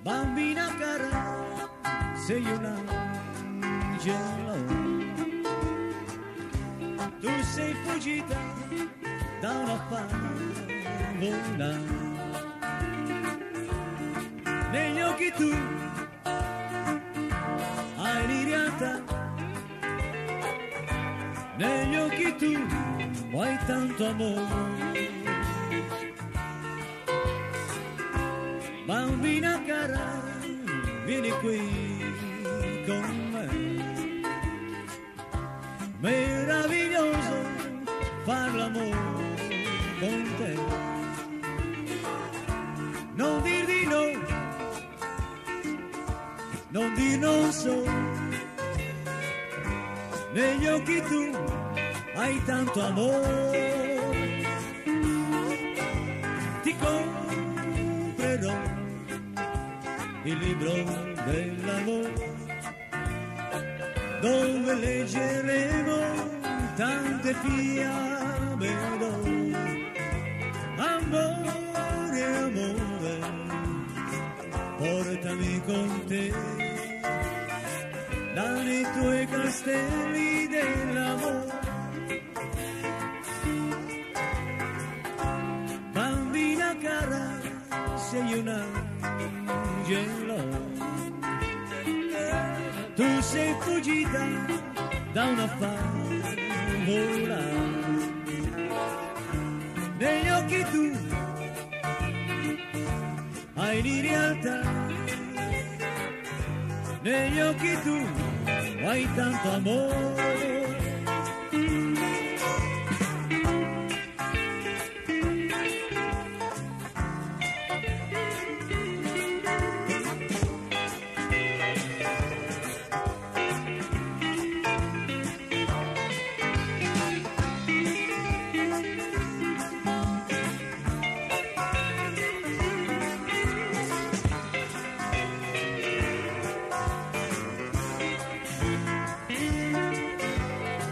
Bambina cara, sei un angelo. Tu sei fuggita da una favola. Negli occhi tu hai l'iriata. Negli occhi tu hai tanto amore. Bambina cara, vieni qui con me. Meraviglioso far l'amore con te. Non dir di no, non dir non so. Negli occhi tu hai tanto amore. Ti comprerò il libro dell'amore, dove leggeremo tante fiabe d'amore. Amore, amore, portami con te nei tuoi castelli dell'amore. Bambina cara, sei un angelo. Tu sei fuggita da una favola. Negli occhi tu hai di realtà. Negli occhi tu hai tanto amore.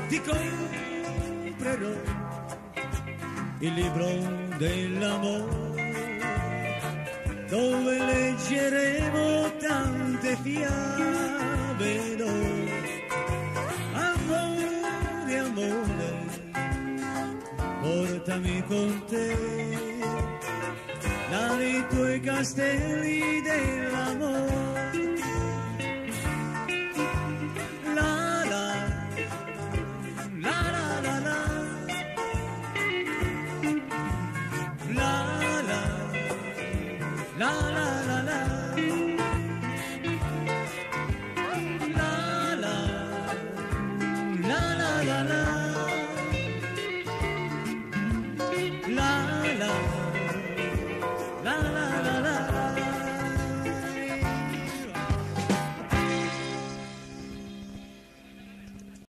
Ti comprerò il libro dell'amore, dove leggeremo tante fiabe d'amore. Amore, amore, portami con te nei tuoi castelli dell'amore. La la la la.